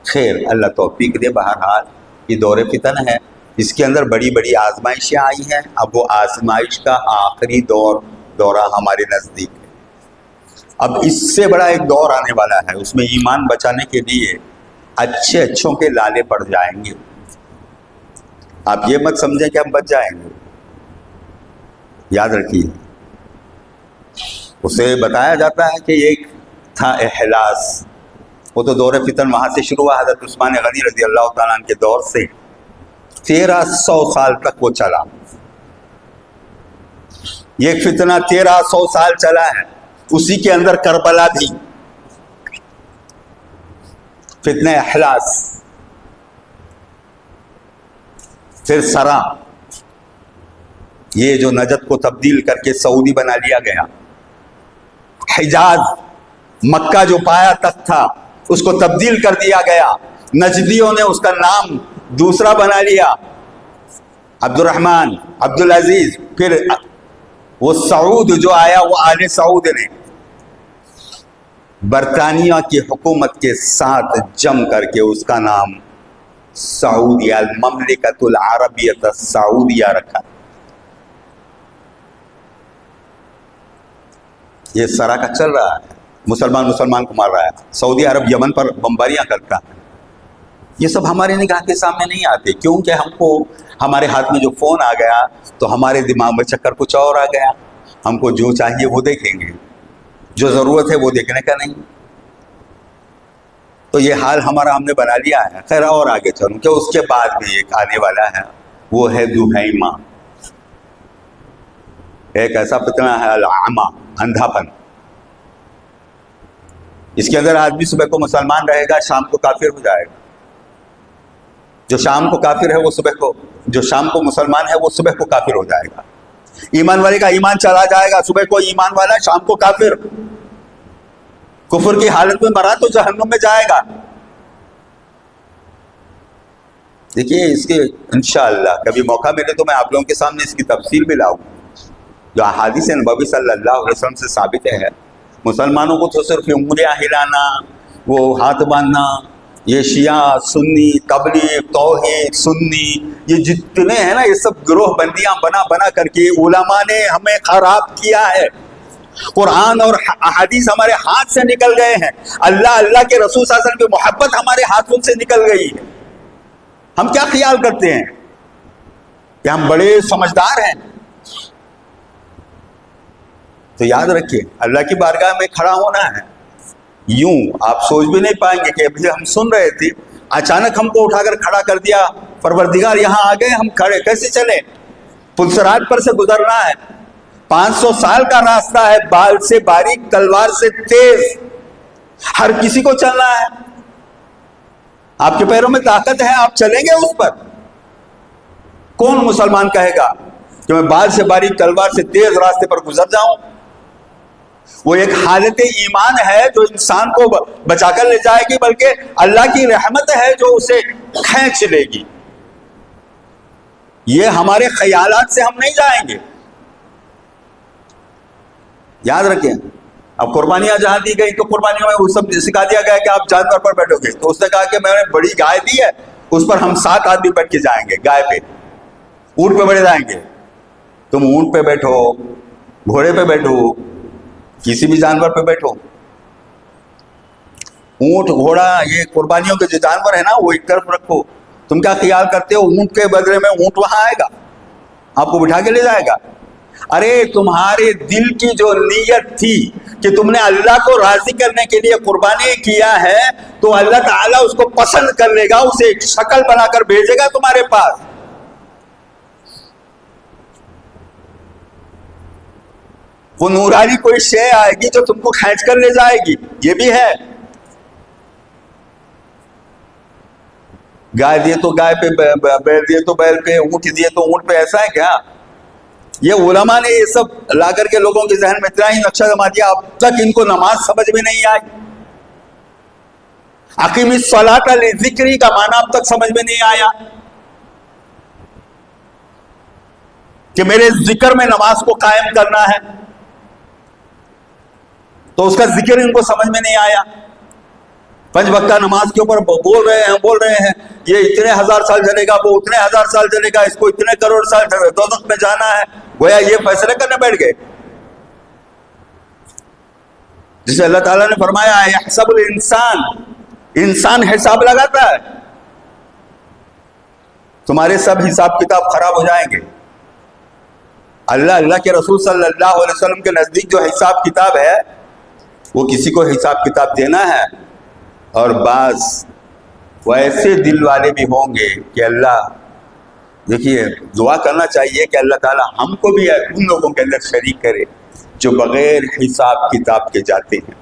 خیر, اللہ توفیق دے. بہرحال یہ دور فتن ہے, اس کے اندر بڑی بڑی آزمائشیں آئی ہیں. اب وہ آزمائش کا آخری دورہ ہمارے نزدیک ہے. اب اس سے بڑا ایک دور آنے والا ہے, اس میں ایمان بچانے کے لیے اچھے اچھوں کے لالے پڑ جائیں گے. آپ یہ مت سمجھیں کہ ہم بچ جائیں گے, یاد رکھیے. اسے بتایا جاتا ہے کہ ایک تھا احلاس, وہ تو دور فتن وہاں سے شروع ہوا, حضرت عثمان غنی رضی اللہ تعالیٰ عنہ کے دور سے 1300 سال تک وہ چلا. یہ فتنہ 1300 سال چلا ہے. اسی کے اندر کربلا بھی, فتنہ احلاس, پھر سرا, یہ جو نجد کو تبدیل کر کے سعودی بنا لیا گیا, حجاز مکہ جو پایا تخت تھا اس کو تبدیل کر دیا گیا, نجدیوں نے اس کا نام دوسرا بنا لیا, عبد الرحمن, عبد العزیز. پھر وہ سعود جو آیا وہ آل سعود نے برطانیہ کی حکومت کے ساتھ جم کر کے اس کا نام سعودیہ, المملکۃ العربیۃ السعودیہ رکھا. یہ سرا کا چل رہا ہے, مسلمان کو مار رہا ہے, سعودی عرب یمن پر بمباریاں کرتا ہے. یہ سب ہمارے نگاہ کے سامنے نہیں آتے, کیونکہ ہم کو ہمارے ہاتھ میں جو فون آ گیا تو ہمارے دماغ میں چکر کچھ اور آ گیا. ہم کو جو چاہیے وہ دیکھیں گے, جو ضرورت ہے وہ دیکھنے کا نہیں. تو یہ حال ہمارا ہم نے بنا لیا ہے. خیر, اور آگے چلوں کہ اس کے بعد بھی ایک آنے والا ہے, وہ ہے دہیمہ. ایک ایسا فتنہ ہے العمى, اندھاپن. اس کے اندر آدمی صبح کو مسلمان رہے گا، شام کو کافر ہو جائے گا. جو شام کو کافر ہے وہ صبح کو، جو شام کو مسلمان ہے وہ صبح کو کافر ہو جائے گا. ایمان والے کا ایمان چلا جائے گا، صبح کو ایمان والا شام کو کافر. کفر کی حالت میں مرا تو جہنم میں جائے گا. دیکھیے اس کے انشاءاللہ کبھی موقع ملے تو میں آپ لوگوں کے سامنے اس کی تفصیل بھی لاؤں. جو احادیث نبوی صلی اللہ علیہ وسلم سے ثابت ہے، مسلمانوں کو تو صرف انگلیاں ہلانا، وہ ہاتھ باندھنا، یہ شیعہ، سنی، تبلیغ، توحید، سنی، یہ جتنے ہیں نا، یہ سب گروہ بندیاں بنا بنا کر کے علماء نے ہمیں خراب کیا ہے. قرآن اور احادیث ہمارے ہاتھ سے نکل گئے ہیں. اللہ کے رسول صلی اللہ علیہ وسلم کی محبت ہمارے ہاتھوں سے نکل گئی ہے. ہم کیا خیال کرتے ہیں کہ ہم بڑے سمجھدار ہیں؟ تو یاد رکھیے اللہ کی بارگاہ میں کھڑا ہونا ہے. یوں آپ سوچ بھی نہیں پائیں گے کہ ابھی ہم سن رہے تھے، اچانک ہم کو اٹھا کر کھڑا کر دیا، پروردگار یہاں آ گئے، ہم کھڑے کیسے چلیں؟ پلسرات پر سے گزرنا ہے، 500 سال کا راستہ ہے، بال سے باریک تلوار سے تیز، ہر کسی کو چلنا ہے. آپ کے پیروں میں طاقت ہے، آپ چلیں گے اس پر؟ کون مسلمان کہے گا کہ میں بال سے باریک تلوار سے تیز راستے پر گزر جاؤں؟ وہ ایک حالت ایمان ہے جو انسان کو بچا کر لے جائے گی، بلکہ اللہ کی رحمت ہے جو اسے کھینچ لے گی. یہ ہمارے خیالات سے ہم نہیں جائیں گے. یاد رکھیں، اب قربانیاں جہاں دی گئی تو قربانیوں میں وہ سب سکھا دیا گیا کہ آپ جانور پر بیٹھو گے. تو اس نے کہا کہ میں نے بڑی گائے دی ہے، اس پر ہم 7 آدمی بیٹھ کے جائیں گے. گائے پہ، اونٹ پہ بیٹھ جائیں گے. تم اونٹ پہ بیٹھو، گھوڑے پہ بیٹھو، کسی بھی جانور پہ بیٹھو. اونٹ، گھوڑا، یہ قربانیوں کے جو جانور ہیں نا، وہ ایک طرف رکھو. تم کیا خیال کرتے ہو اونٹ کے بدلے میں اونٹ وہاں آئے گا، آپ کو بٹھا کے لے جائے گا؟ ارے تمہارے دل کی جو نیت تھی کہ تم نے اللہ کو راضی کرنے کے لیے قربانی کیا ہے، تو اللہ تعالیٰ اس کو پسند کر لے گا، اسے ایک شکل بنا کر بھیجے گا تمہارے پاس. وہ نورانی کوئی شے آئے گی جو تم کو کھینچ کر لے جائے گی. یہ بھی ہے. گائے دیے تو گائے پہ، بیل دیے تو بیل پہ، اونٹ دیے تو اونٹ پہ. ایسا ہے کیا؟ یہ علماء نے یہ سب لا کر کے لوگوں کے ذہن میں اتنا ہی نقشہ جما دیا، اب تک ان کو نماز سمجھ میں نہیں آئی. اقیم الصلاۃ لذکری کا معنی اب تک سمجھ میں نہیں آیا کہ میرے ذکر میں نماز کو قائم کرنا ہے. تو اس کا ذکر ان کو سمجھ میں نہیں آیا. 5 وقتہ نماز کے اوپر بول رہے ہیں یہ اتنے 1000 سال چلے گا، وہ اتنے 1000 سال چلے گا، اس کو اتنے کروڑ سال دوزخ میں جانا ہے. گویا یہ فیصلے کرنے بیٹھ گئے. جسے اللہ تعالیٰ نے فرمایا ہے یحسب الانسان، انسان حساب لگاتا ہے. تمہارے سب حساب کتاب خراب ہو جائیں گے. اللہ کے رسول صلی اللہ علیہ وسلم کے نزدیک جو حساب کتاب ہے، وہ کسی کو حساب کتاب دینا ہے. اور بعض وہ ایسے دل والے بھی ہوں گے کہ اللہ، دیکھیے دعا کرنا چاہیے کہ اللہ تعالیٰ ہم کو بھی ان لوگوں کے اندر شریک کرے جو بغیر حساب کتاب کے جاتے ہیں،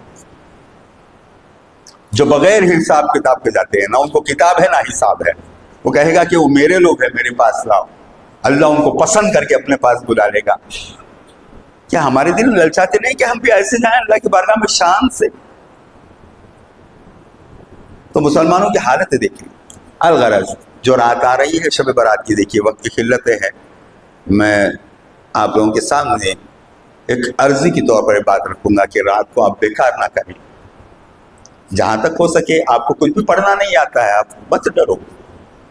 جو بغیر حساب کتاب کے جاتے ہیں. نہ ان کو کتاب ہے نہ حساب ہے. وہ کہے گا کہ وہ میرے لوگ ہیں، میرے پاس لاؤ. اللہ ان کو پسند کر کے اپنے پاس بلا لے گا. کیا ہمارے دل للچاتے نہیں کہ ہم بھی ایسے جائیں اللہ کی بارگاہ میں شان سے؟ تو مسلمانوں کی حالت دیکھیے. الغرض جو رات آ رہی ہے شب برات کی، دیکھیے وقت کی قلتیں ہیں. میں آپ لوگوں کے سامنے ایک عرضی کے طور پر بات رکھوں گا کہ رات کو آپ بیکار نہ کریں. جہاں تک ہو سکے آپ کو کچھ بھی پڑھنا نہیں آتا ہے، آپ مت ڈرو.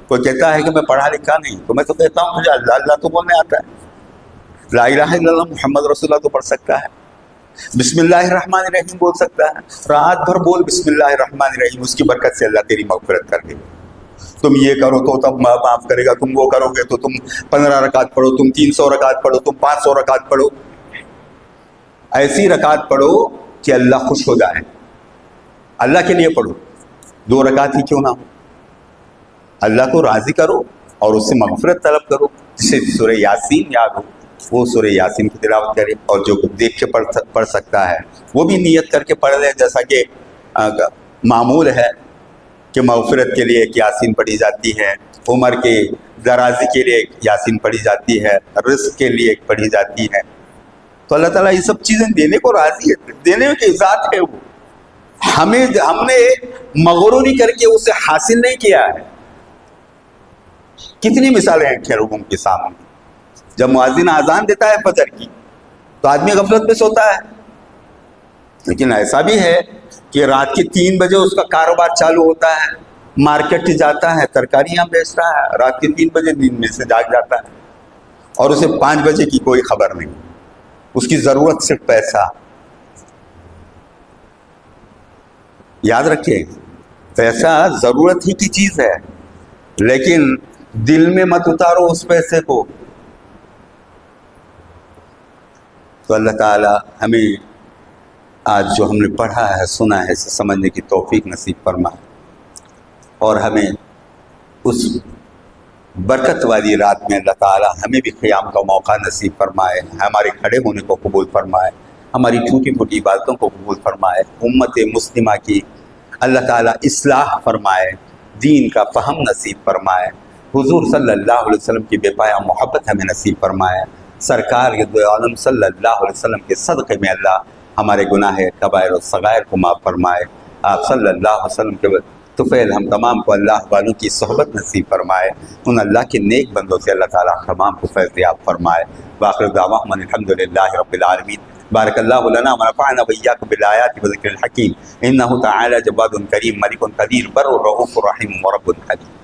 کوئی کہتا ہے کہ میں پڑھا لکھا نہیں، تو میں تو کہتا ہوں مجھے اللہ اللہ تو بولنے آتا ہے. لا الہ الا اللہ محمد رسول اللہ تو پڑھ سکتا ہے، بسم اللہ الرحمن الرحیم بول سکتا ہے. رات بھر بول بسم اللہ الرحمن الرحیم، اس کی برکت سے اللہ تیری مغفرت کر دے. تم یہ کرو تو تب معاف کرے گا، تم وہ کرو گے تو تم 15 رکعت پڑھو، تم 300 رکعت پڑھو، تم 500 رکعت پڑھو. ایسی رکعت پڑھو کہ اللہ خوش ہو جائے. اللہ کے لیے پڑھو، 2 رکعت ہی کیوں نہ ہو. اللہ کو راضی کرو اور اس سے مغفرت طلب کرو. جسے سورہ یاسین یاد ہو وہ سورہ یاسین کی تلاوت کرے، اور جو دیکھ کے پڑھ سکتا ہے وہ بھی نیت کر کے پڑھ لے. جیسا کہ معمول ہے کہ مغفرت کے لیے ایک یاسین پڑھی جاتی ہے، عمر کے درازی کے لیے ایک یاسین پڑھی جاتی ہے، رزق کے لیے ایک پڑھی جاتی ہے. تو اللہ تعالیٰ یہ سب چیزیں دینے کو راضی ہے، دینے کی ذات ہے وہ. ہم نے مغروری کر کے اسے حاصل نہیں کیا ہے. کتنی مثالیں ہیں لوگوں کے سامنے. جب مؤذن اذان دیتا ہے فجر کی تو آدمی غفلت میں سوتا ہے، لیکن ایسا بھی ہے کہ رات کے 3 بجے اس کا کاروبار چالو ہوتا ہے، مارکیٹ جاتا ہے، ترکاریاں بیچتا ہے، رات کے 3 بجے نیند میں سے جاگ جاتا ہے اور اسے 5 بجے کی کوئی خبر نہیں. اس کی ضرورت صرف پیسہ. یاد رکھیے پیسہ ضرورت ہی کی چیز ہے، لیکن دل میں مت اتارو اس پیسے کو. تو اللہ تعالی ہمیں آج جو ہم نے پڑھا ہے سنا ہے اسے سمجھنے کی توفیق نصیب فرمائے، اور ہمیں اس برکت والی رات میں اللہ تعالی ہمیں بھی قیام کا موقع نصیب فرمائے، ہمارے کھڑے ہونے کو قبول فرمائے، ہماری ٹوٹی پھوٹی باتوں کو قبول فرمائے، امت مسلمہ کی اللہ تعالی اصلاح فرمائے، دین کا فہم نصیب فرمائے، حضور صلی اللہ علیہ وسلم کی بے پایا محبت ہمیں نصیب فرمائے، سرکار عالم صلی اللہ علیہ وسلم کے صدقے میں اللہ ہمارے گناہ کبائر و صغائر کو معاف فرمائے. آپ صلی اللہ علیہ وسلم کے طفیل ہم تمام کو اللہ والوں کی صحبت نصیب فرمائے، ان اللہ کے نیک بندوں سے اللہ تعالیٰ تمام کو فیضیاب فرمائے. وآخر دعواہم الحمدللہ رب العالمین. بارک اللہ لنا ونفعنا وإیاکم بالآیات والذکر الحکیم. انہ تعالی جواد کریم ملک قدیر بر رؤوف رحیم ورب حکیم.